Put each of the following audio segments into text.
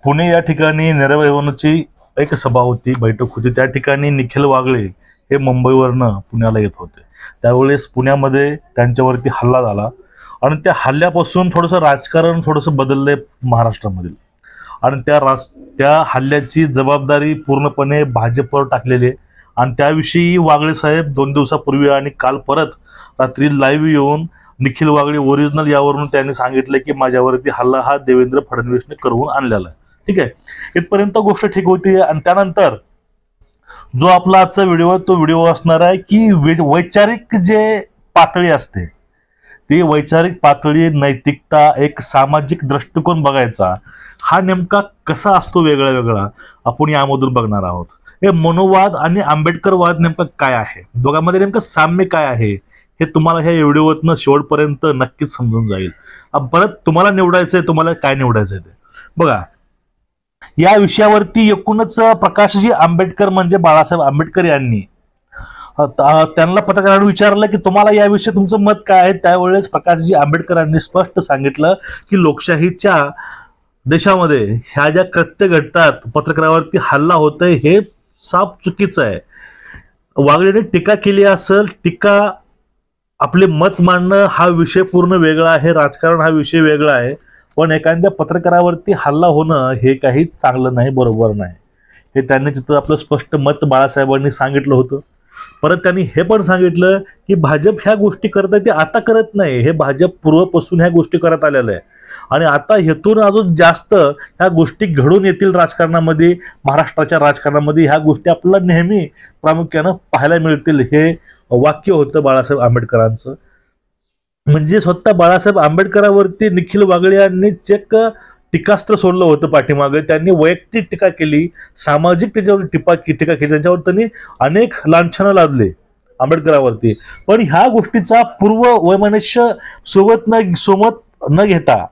पुणे या ठिकाणी नेरळवणची एक सभा होती, बैठक होती. त्या ठिकाणी निखिल वागळे हे मुंबईवरनं पुण्याला येत होते. त्यावेळेस पुण्यामध्ये त्यांच्यावरती हल्ला झाला आणि त्या हल्ल्यापासून थोडंसं राजकारण थोडंसं बदललंय महाराष्ट्रामधील. आणि त्या हल्ल्याची जबाबदारी पूर्णपणे भाजपवर टाकलेली आहे. आणि त्याविषयी वागळे साहेब 2 दिवसापूर्वी आणि काल परत रात्री लाईव्ह येऊन निखिल वागळे ओरिजिनल यावरून त्यांनी सांगितलं की माझ्यावरती हल्ला हा देवेंद्र फडणवीसने करून आणलेला आहे. ठीक आहे, इथपर्यंत गोष्ट ठीक होती. आणि त्यानंतर जो आपला आजचा व्हिडिओ तो व्हिडिओ असणार आहे की वैचारिक जे पातळी असते ती वैचारिक पातळी, नैतिकता, एक सामाजिक दृष्टिकोन बघायचा हा नेमका कसा असतो वेगळा वेगळा आपण यामधून बघणार आहोत. हे मनोवाद आणि आंबेडकरवाद नेमका काय आहे, दोघांमध्ये नेमकं साम्य काय आहे हे तुम्हाला ह्या व्हिडिओतनं शेवटपर्यंत नक्कीच समजून जाईल. परत तुम्हाला निवडायचंय, तुम्हाला काय निवडायचंय ते बघा. या विषयावरती एकूणच प्रकाशजी आंबेडकर म्हणजे बाळासाहेब आंबेडकर यांनी त्यांना पत्रकारांनी विचारलं की तुम्हाला याविषयी तुमचं मत काय आहे. त्यावेळेस प्रकाशजी आंबेडकरांनी स्पष्ट सांगितलं की लोकशाहीच्या देशामध्ये ह्या ज्या कृत्य घडतात, पत्रकारावरती हल्ला होतोय, हे साफ चुकीचं आहे. वागळेने टीका केली असेल, टीका आपले मत मांडणं हा विषय पूर्ण वेगळा आहे, राजकारण हा विषय वेगळा आहे. पण एखाद्या पत्रकारावरती हल्ला होणं हे काही चांगलं नाही, बरोबर नाही. हे त्यांनी तिथं आपलं स्पष्ट मत बाळासाहेबांनी सांगितलं होतं. परत त्यांनी हे पण सांगितलं की भाजप ह्या गोष्टी करत आहे ते आता करत नाही, हे भाजप पूर्वपासून ह्या गोष्टी करत आलेल्या आहे. आणि आता हेतून अजून जास्त ह्या गोष्टी घडून येतील राजकारणामध्ये, महाराष्ट्राच्या राजकारणामध्ये ह्या गोष्टी आपल्याला नेहमी प्रामुख्यानं पाहायला मिळतील. हे वाक्य होतं बाळासाहेब आंबेडकरांचं. म्हणजे स्वतः बाळासाहेब आंबेडकरांवरती निखिल वागळे यांनी चेक टीकास्त्र सोडलं होतं पाठीमागे. त्यांनी वैयक्तिक टीका केली, सामाजिक त्याच्यावर टीका केली, त्यांच्यावर त्यांनी अनेक लांछनं लादले आंबेडकरांवरती. पण ह्या गोष्टीचा पूर्व वैमनस्य सोबत न घेता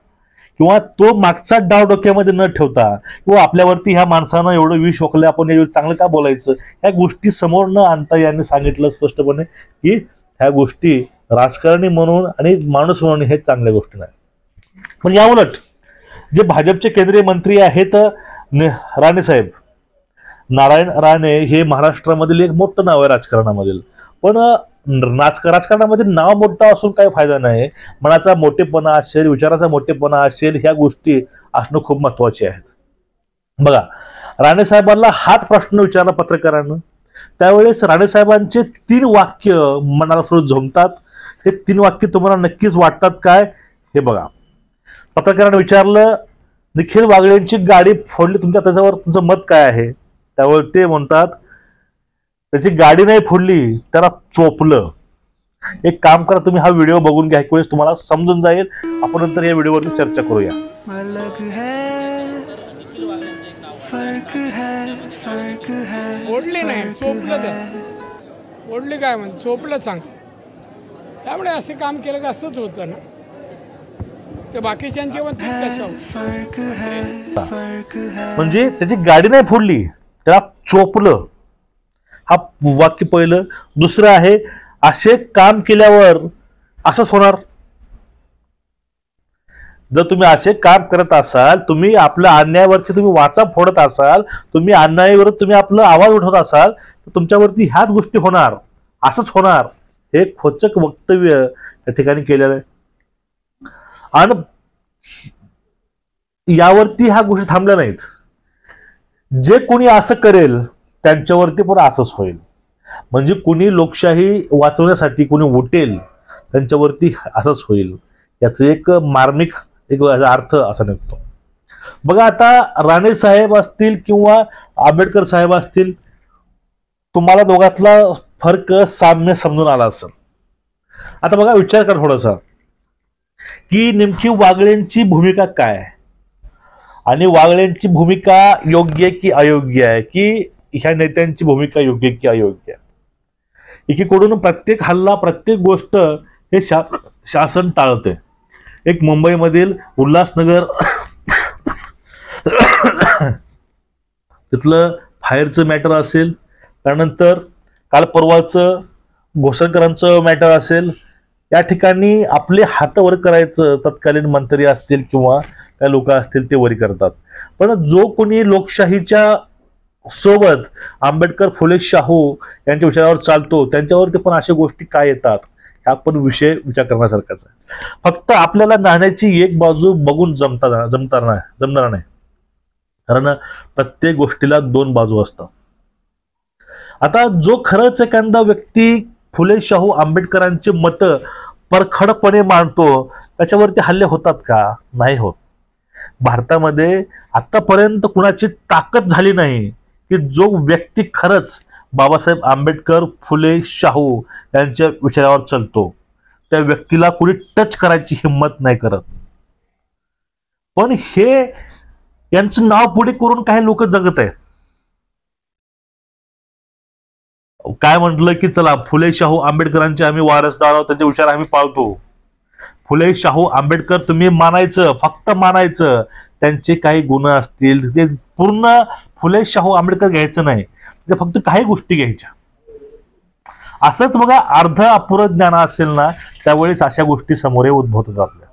किंवा तो मागचा डाव डोक्यामध्ये न ठेवता किंवा आपल्यावरती ह्या माणसानं एवढं विष ओकलं, आपण यावेळी चांगलं का बोलायचं, ह्या गोष्टी समोर न आणता यांनी सांगितलं स्पष्टपणे की ह्या गोष्टी राजकारणी म्हणून आणि माणूस म्हणून हे चांगल्या गोष्टी नाही. पण याउलट जे भाजपचे केंद्रीय मंत्री आहेत राणे साहेब, नारायण राणे, हे महाराष्ट्रामधील एक मोठं नाव आहे राजकारणामधील. पण राजकारणामध्ये नाव मोठं असून काही फायदा नाही. मनाचा मोठेपणा असेल, विचाराचा मोठेपणा असेल, ह्या गोष्टी असणं खूप महत्वाचे आहेत. बघा, राणे साहेबांना हाच प्रश्न विचारला पत्रकारांना. त्यावेळेस राणे साहेबांचे 3 वाक्य मनाला थोडं झोंबतात. हे 3 वाक्य तुम्हाला नक्कीच वाटतात काय हे बघा. पत्रकारांनी विचारलं निखिल वागळेंची गाडी फोडली, त्याच्यावर तुमचं मत काय आहे. त्यावर ते म्हणतात त्याची गाडी नाही फोडली, त्याला चोपलं. एक काम करा, तुम्ही हा व्हिडिओ बघून घ्या, एक वेळेस तुम्हाला समजून जाईल. आपण नंतर या व्हिडिओवरती चर्चा करूया. ओढली नाही, चोपलं. त्या ओढली काय म्हणजे चोपलं चांगलं. त्यामुळे असे काम केलं का असंच होतं ना, ते बाकीच्यांचे म्हणजे त्याची गाडी नाही फोडली, त्याला चोपलं. हा वाक्य पहिलं. दुसरं आहे असे काम केल्यावर असंच होणार. जर तुम्ही असे काम करत असाल, तुम्ही आपल्या अन्यायावरची तुम्ही वाचा फोडत असाल, तुम्ही अन्यायावर तुम्ही आपला आवाज उठवत असाल, तर तुमच्यावरती ह्याच गोष्टी होणार, असंच होणार. हे खोचक वक्तव्य त्या ठिकाणी केलेलं आहे. आणि यावरती ह्या गोष्टी थांबल्या नाहीत. जे कोणी असं करेल त्यांच्यावरती पण असंच होईल. म्हणजे कुणी लोकशाही वाचवण्यासाठी कुणी उठेल त्यांच्यावरती असंच होईल. याचं एक मार्मिक एक अर्थ असा निघतो. बघा, आता राणे साहेब असतील किंवा आंबेडकर साहेब असतील, तुम्हाला दोघातला फरक साम्य समजून आला असेल. आता बघा, विचार करा थोडासा की नेमकी वागळेंची भूमिका काय आहे आणि वागळेंची भूमिका योग्य की अयोग्य आहे, की ह्या नेत्यांची भूमिका योग्य की अयोग्य आहे. एकीकडून प्रत्येक हल्ला, प्रत्येक गोष्ट हे शासन टाळते. एक मुंबईमधील उल्हासनगर तिथलं फायरचं मॅटर असेल, त्यानंतर काल परवाचं घोषणकरांचं मॅटर असेल, या ठिकाणी आपले हात वर करायचं तत्कालीन मंत्री असतील किंवा काही लोक असतील ते वरी करतात. पण जो कोणी लोकशाहीच्या सोबत आंबेडकर फुले शाहू यांच्या विचारावर चालतो त्यांच्यावरती पण अशा गोष्टी काय येतात हा पण विषय विचार करण्यासारखाच आहे. फक्त आपल्याला नाण्याची एक बाजू बघून जमणार नाही, कारण प्रत्येक गोष्टीला दोन बाजू असतात. आता जो खरंच एखादा व्यक्ती फुले शाहू आंबेडकरांची मतं परखडपणे मांडतो त्याच्यावरती हल्ले होतात का? नाही होत. भारतामध्ये आतापर्यंत कुणाची ताकद झाली नाही की जो व्यक्ती खरंच बाबासाहेब आंबेडकर फुले शाहू यांच्या विचारावर चालतो त्या व्यक्तीला कुणी टच करायची हिंमत नाही करत. पण हे यांचं नाव पुढे करून काही लोक जगत आहेत. काय म्हटलं की चला फुले शाहू आंबेडकरांचे आम्ही वारसदार आहोत, त्यांचे विचार आम्ही पाळतो. फुले शाहू आंबेडकर तुम्ही मानायचं, फक्त मानायचं. त्यांचे काही गुण असतील ते पूर्ण फुले शाहू आंबेडकर घ्यायचं नाही, ते फक्त काही गोष्टी घ्यायच्या. असंच बघा अर्ध अपुरं ज्ञान असेल ना त्यावेळेस अशा गोष्टी समोर उद्भवतात आपल्या.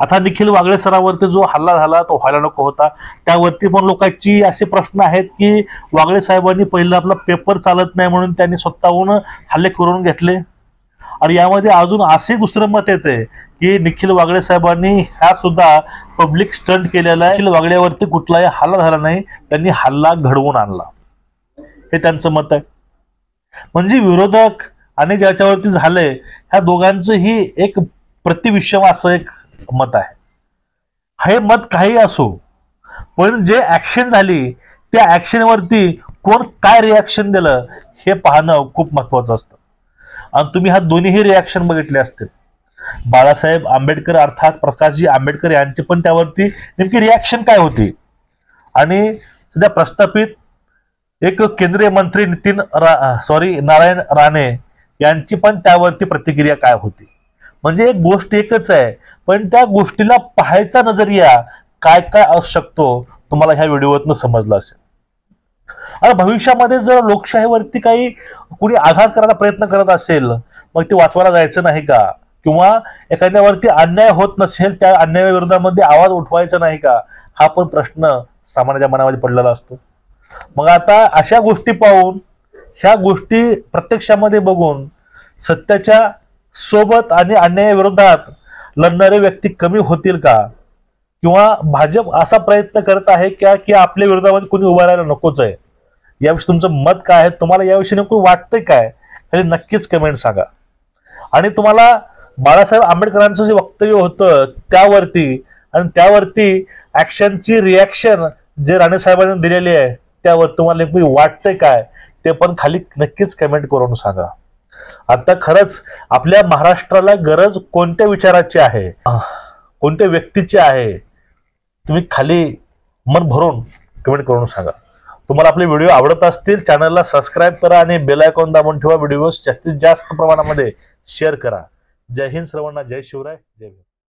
आता निखिल वागळे सरांवरती जो हल्ला झाला तो व्हायला नको होता, त्यावरती पण लोकांची असे प्रश्न आहेत की वागळे साहेबांनी पहिला आपला पेपर चालत नाही म्हणून त्यांनी स्वतःहून हल्ले करून घेतले. आणि यामध्ये अजून असे दुसरं मत येते की निखिल वागळे साहेबांनी हा सुद्धा पब्लिक स्टंट केलेला आहे. निखिल वागळेवरती कुठलाही हल्ला झाला नाही, त्यांनी हल्ला घडवून आणला, हे त्यांचं मत आहे. म्हणजे विरोधक आणि ज्याच्यावरती झालंय ह्या दोघांचंही एक प्रतिविषम असं एक मत आहे. हे मत काही असो, पण जे ऍक्शन झाली त्या ऍक्शनवरती कोण काय रिॲक्शन दिलं हे पाहणं खूप महत्वाचं असतं. आणि तुम्ही हा दोन्हीही रिॲक्शन बघितले असतील. बाळासाहेब आंबेडकर अर्थात प्रकाशजी आंबेडकर यांची पण त्यावरती नेमकी रिॲक्शन काय होती, आणि सध्या प्रस्थापित एक केंद्रीय मंत्री नारायण राणे यांची पण त्यावरती प्रतिक्रिया काय होती. म्हणजे एक गोष्ट एकच आहे, पण त्या गोष्टीला पाहायचा नजरिया काय काय असू शकतो तुम्हाला ह्या व्हिडिओतून समजलं असेल. आणि भविष्यामध्ये जर लोकशाहीवरती काही कुणी आघात करायचा प्रयत्न करत असेल मग ते वाचवायला जायचं नाही का, किंवा एखाद्यावरती अन्याय होत नसेल त्या अन्यायाविरोधामध्ये आवाज उठवायचा नाही का, हा पण प्रश्न सामान्याच्या मनामध्ये पडलेला असतो. मग आता अशा गोष्टी पाहून ह्या गोष्टी प्रत्यक्षामध्ये बघून सत्याच्या सोबत आणि अन्यायाविरोधात लढणारे व्यक्ती कमी होतील का, किंवा भाजप असा प्रयत्न करत आहे की आपल्या विरोधामध्ये कोणी उभा राहायला नकोच आहे. याविषयी तुमचं मत काय आहे, तुम्हाला याविषयी नेमकं वाटतंय काय हे नक्कीच कमेंट सांगा. आणि तुम्हाला बाळासाहेब आंबेडकरांचं जे वक्तव्य होतं त्यावरती ऍक्शनची रिॲक्शन जे राणे साहेबांनी दिलेली आहे त्यावर तुम्हाला नेमकं वाटतंय काय ते पण खाली नक्कीच कमेंट करून सांगा. आता खरंच आपल्या महाराष्ट्राला गरज कोणत्या विचाराची आहे, कोणत्या व्यक्तीची आहे, तुम्ही खाली मन भरून कमेंट करून सांगा. तुम्हाला आपले व्हिडिओ आवडत असतील चॅनलला सबस्क्राईब करा आणि बेल आयकॉन दाबून ठेवा. व्हिडिओ जास्तीत जास्त प्रमाणामध्ये शेअर करा. जय हिंद सर्वांना, जय शिवराय, जय भीम.